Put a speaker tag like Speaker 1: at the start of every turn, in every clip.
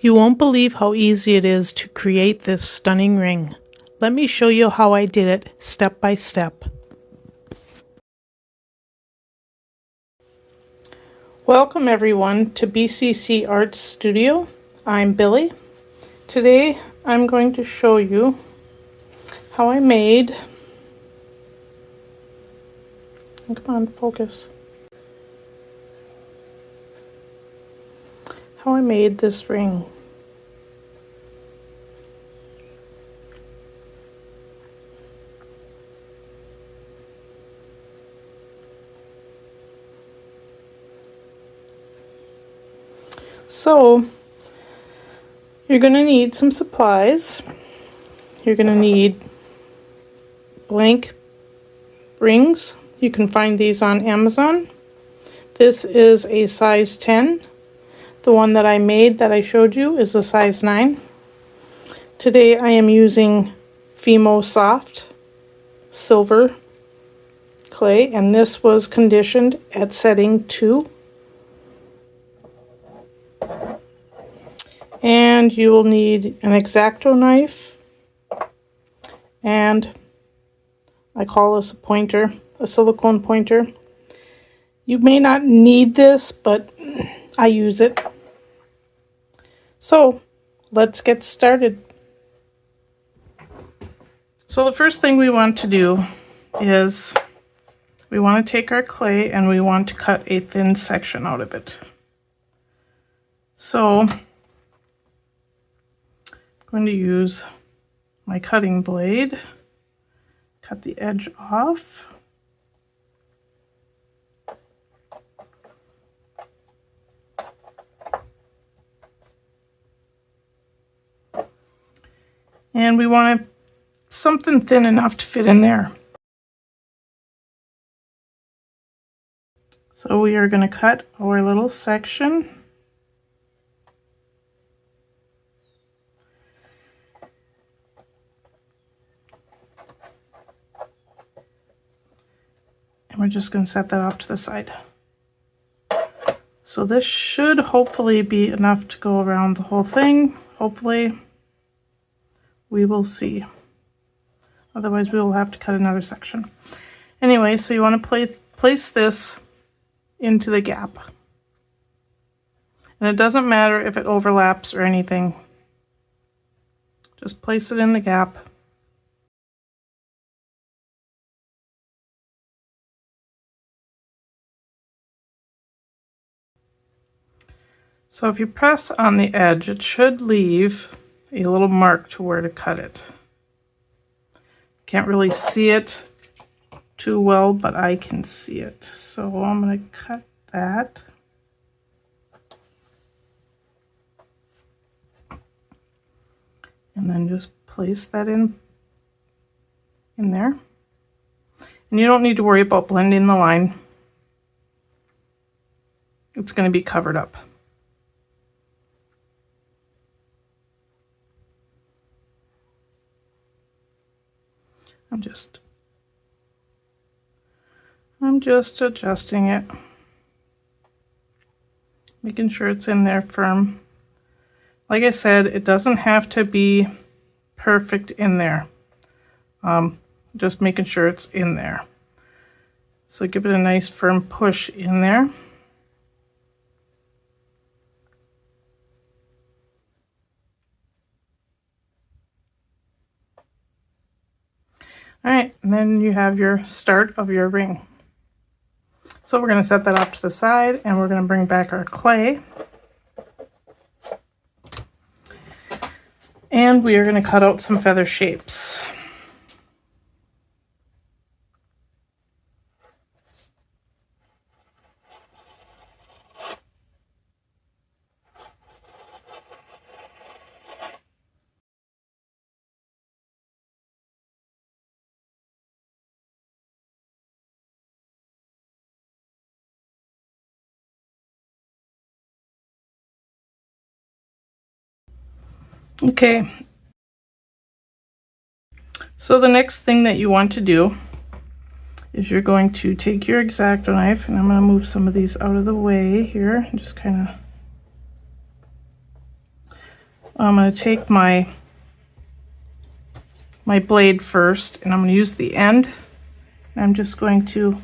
Speaker 1: You won't believe how easy it is to create this stunning ring. Let me show you how I did it step by step. Welcome everyone to BCC Arts Studio. I'm Billy. Today I'm going to show you how I made, come on, focus, how I made this ring. So you're going to need some supplies. You're going to need blank rings. You can find these on Amazon. This is a size 10. The one that I made that I showed you is a size 9. Today I am using Fimo Soft Silver clay, and this was conditioned at setting 2. And you will need an X-Acto knife, and I call this a pointer, a silicone pointer. You may not need this, but I use it. So let's get started. So the first thing we want to do is we want to take our clay and we want to cut a thin section out of it. So I'm going to use my cutting blade, cut the edge off. And we want something thin enough to fit in there. So we are going to cut our little section. And we're just going to set that off to the side. So this should hopefully be enough to go around the whole thing. Hopefully. We will see. Otherwise we will have to cut another section. Anyway, so you want to place this into the gap. And it doesn't matter if it overlaps or anything. Just place it in the gap. So if you press on the edge, it should leave a little mark to where to cut it. Can't really see it too well, but I can see it. So I'm going to cut that. And then just place that in there. And you don't need to worry about blending the line. It's going to be covered up. I'm just adjusting it, making sure it's in there firm. Like I said, it doesn't have to be perfect in there. Just making sure it's in there. So give it a nice firm push in there. All right, and then you have your start of your ring. So we're going to set that off to the side, and we're going to bring back our clay. And we are going to cut out some feather shapes. Okay, so the next thing that you want to do is you're going to take your X-Acto knife, and I'm going to move some of these out of the way here and just kind of I'm going to take my blade first, and I'm going to use the end. I'm just going to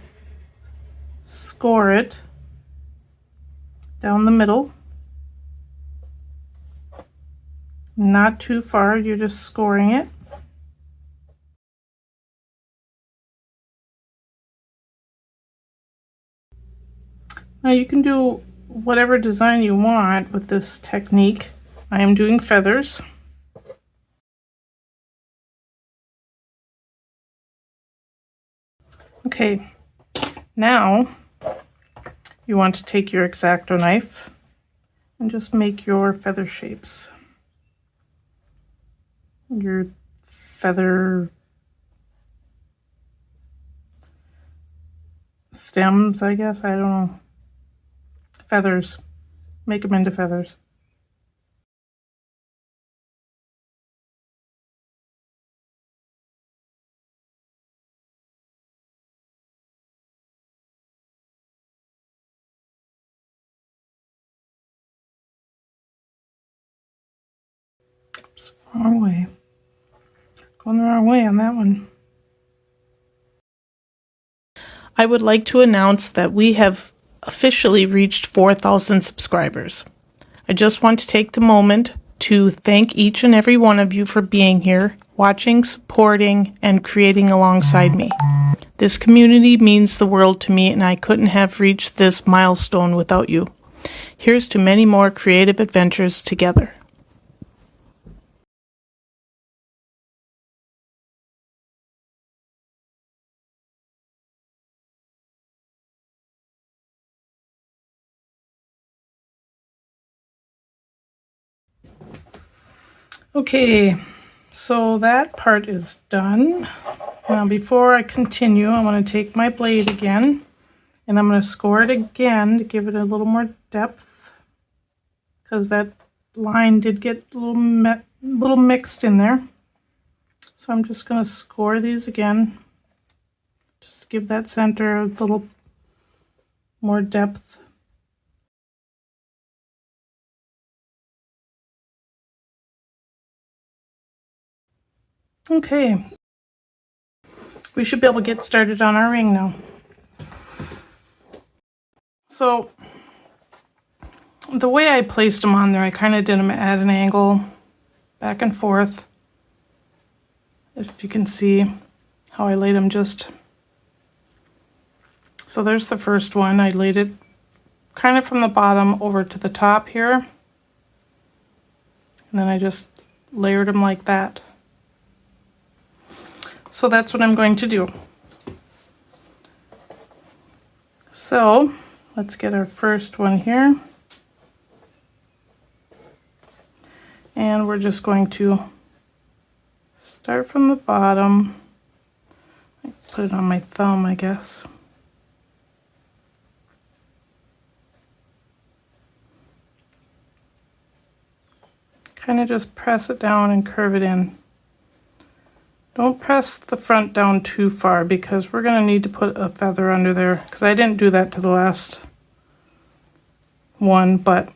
Speaker 1: score it down the middle. Not too far, you're just scoring it. Now you can do whatever design you want with this technique. I am doing feathers. Okay, now you want to take your X-Acto knife and just make your feather shapes. Your feather stems, I guess, I don't know. Feathers. Make them into feathers. Oops, wrong way. Going the wrong way on that one. I would like to announce that we have officially reached 4,000 subscribers. I just want to take the moment to thank each and every one of you for being here, watching, supporting, and creating alongside me. This community means the world to me, and I couldn't have reached this milestone without you. Here's to many more creative adventures together. Okay, so that part is done. Now before I continue, I want to take my blade again, and I'm going to score it again to give it a little more depth, because that line did get a little mixed in there. So I'm just going to score these again, just give that center a little more depth. Okay, we should be able to get started on our ring now. So the way I placed them on there, I kind of did them at an angle, back and forth. If you can see how I laid them just. So there's the first one. I laid it kind of from the bottom over to the top here. And then I just layered them like that. So that's what I'm going to do. So let's get our first one here. And we're just going to start from the bottom. I put it on my thumb, I guess. Kind of just press it down and curve it in. Don't press the front down too far, because we're going to need to put a feather under there, because I didn't do that to the last one, but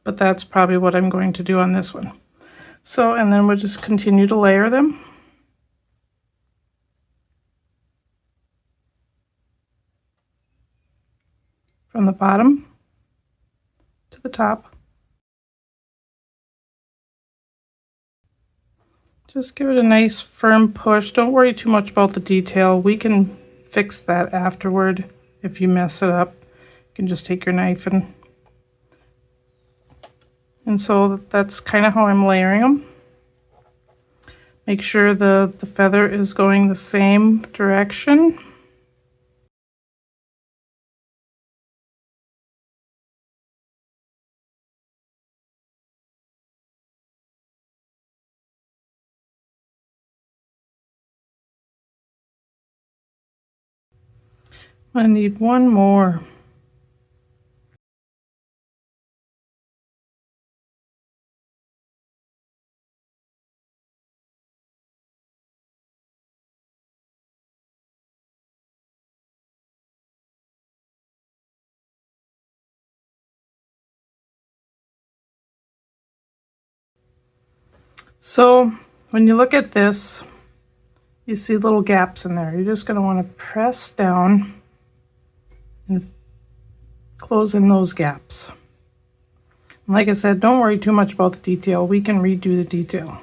Speaker 1: that's probably what I'm going to do on this one. So, and then we'll just continue to layer them. From the bottom to the top. Just give it a nice firm push. Don't worry too much about the detail. We can fix that afterward if you mess it up. You can just take your knife and so that's kind of how I'm layering them. Make sure the feather is going the same direction. I need one more. So when you look at this, you see little gaps in there. You're just going to want to press down and close in those gaps. And like I said, don't worry too much about the detail. We can redo the detail.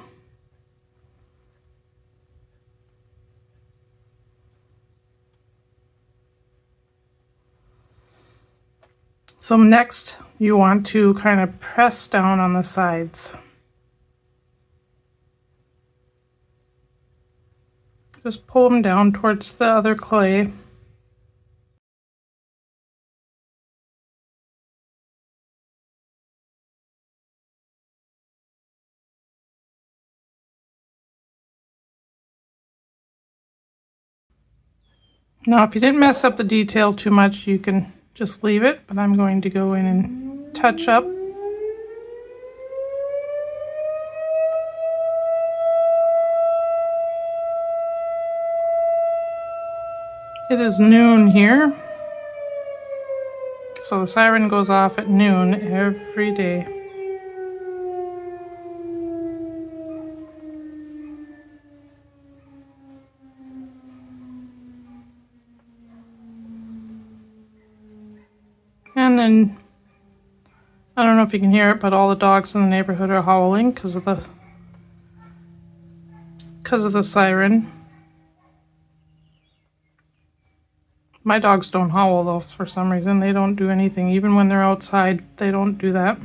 Speaker 1: So next, you want to kind of press down on the sides. Just pull them down towards the other clay. Now, if you didn't mess up the detail too much, you can just leave it, but I'm going to go in and touch up. It is noon here, so the siren goes off at noon every day. And then, I don't know if you can hear it, but all the dogs in the neighborhood are howling because of the siren. My dogs don't howl though, for some reason. They don't do anything. Even when they're outside, they don't do that.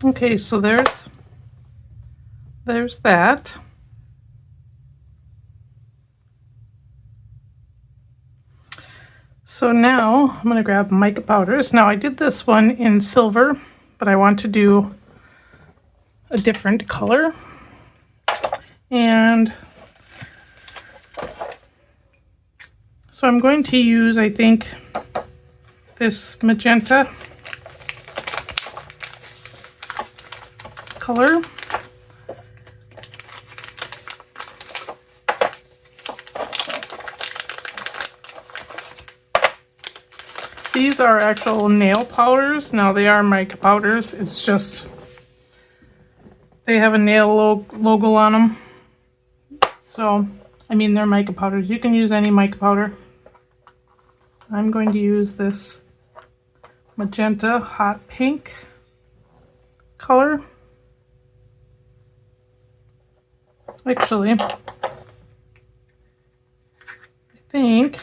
Speaker 1: Okay, so there's that. So now I'm going to grab mica powders. Now I did this one in silver, but I want to do a different color. And so I'm going to use, I think, this magenta color. These are actual nail powders. Now they are mica powders. It's just they have a nail logo on them. So, I mean, they're mica powders. You can use any mica powder. I'm going to use this magenta hot pink color. Actually, I think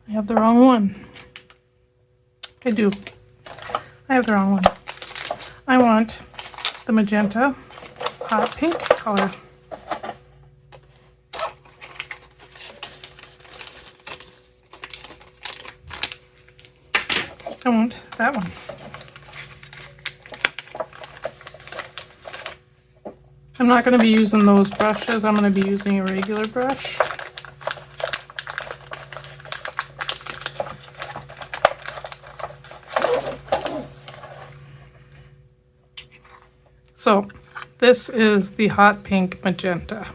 Speaker 1: I have the wrong one. I do. I have the wrong one. I want the magenta hot pink color. I want that one. I'm not going to be using those brushes. I'm going to be using a regular brush. So this is the hot pink magenta.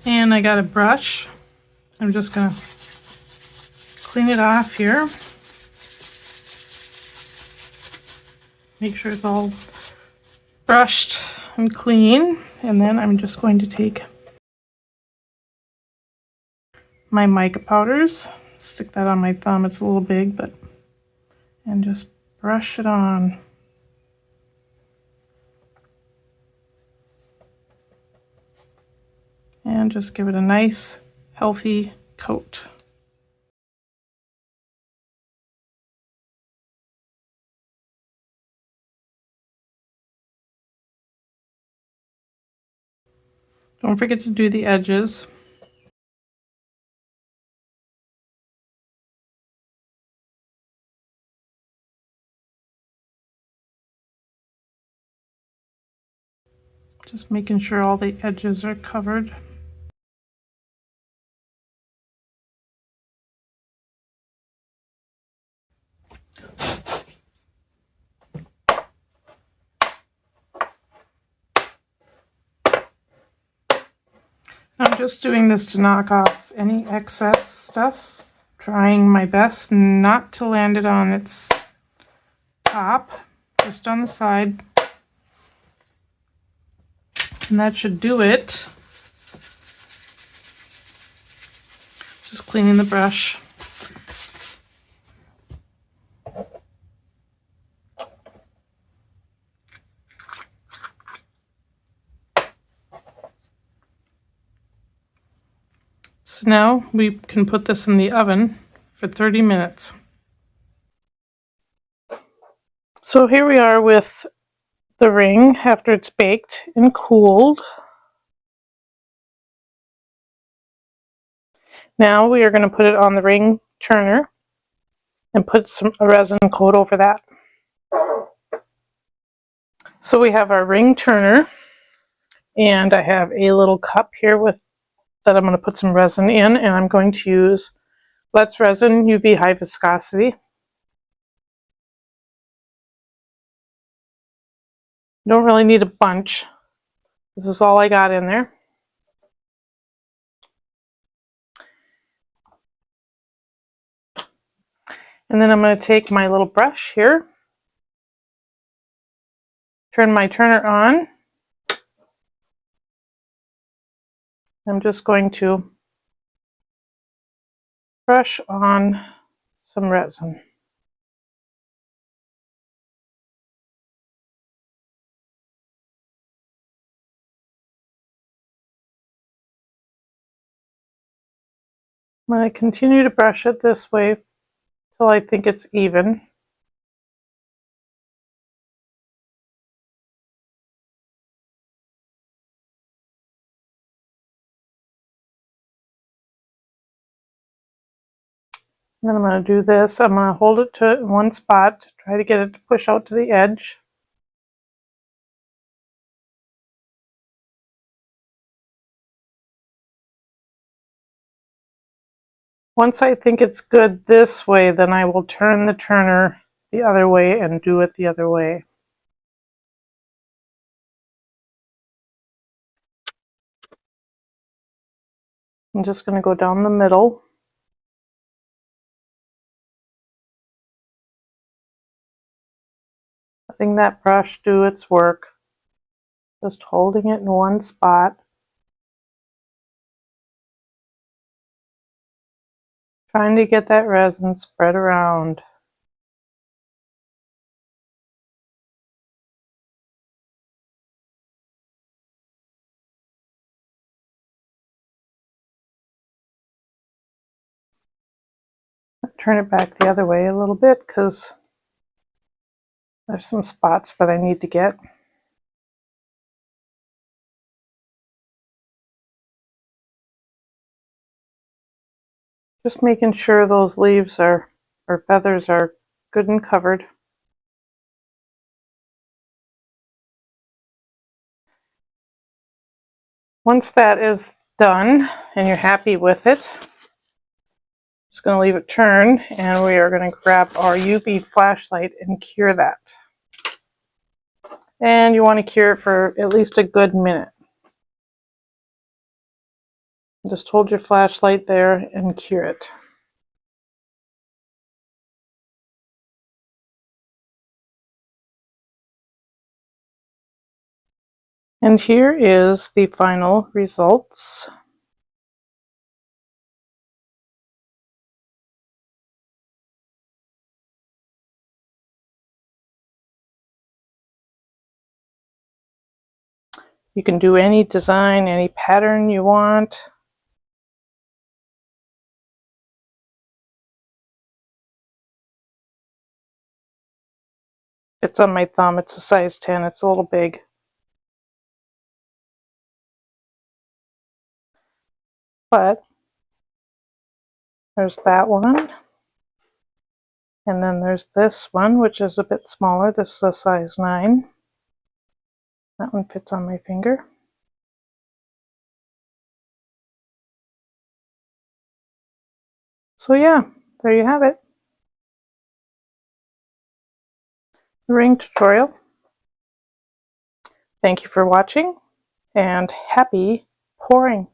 Speaker 1: And I got a brush. I'm just going to clean it off here. Make sure it's all brushed and clean. And then I'm just going to take my mica powders, stick that on my thumb. It's a little big, but, and just brush it on. And just give it a nice, healthy coat. Don't forget to do the edges. Just making sure all the edges are covered. I'm just doing this to knock off any excess stuff, trying my best not to land it on its top, just on the side. And that should do it. Just cleaning the brush. So now we can put this in the oven for 30 minutes. So here we are with the ring after it's baked and cooled. Now we are going to put it on the ring turner and put a resin coat over that. So we have our ring turner, and I have a little cup here that I'm going to put some resin in, and I'm going to use Let's Resin UV High Viscosity. You don't really need a bunch. This is all I got in there. And then I'm going to take my little brush here, turn my turner on. I'm just going to brush on some resin. I'm going to continue to brush it this way till I think it's even. And then I'm going to do this. I'm going to hold it to one spot, try to get it to push out to the edge. Once I think it's good this way, then I will turn the turner the other way and do it the other way. I'm just going to go down the middle. Letting that brush do its work. Just holding it in one spot. Trying to get that resin spread around. Turn it back the other way a little bit because there's some spots that I need to get. Just making sure those leaves or feathers are good and covered. Once that is done and you're happy with it, just going to leave it turn, and we are going to grab our UV flashlight and cure that. And you want to cure it for at least a good minute. Just hold your flashlight there and cure it. And here is the final results. You can do any design, any pattern you want. It's on my thumb. It's a size 10. It's a little big. But there's that one. And then there's this one, which is a bit smaller. This is a size 9. That one fits on my finger. So yeah, there you have it. The ring tutorial. Thank you for watching, and happy pouring.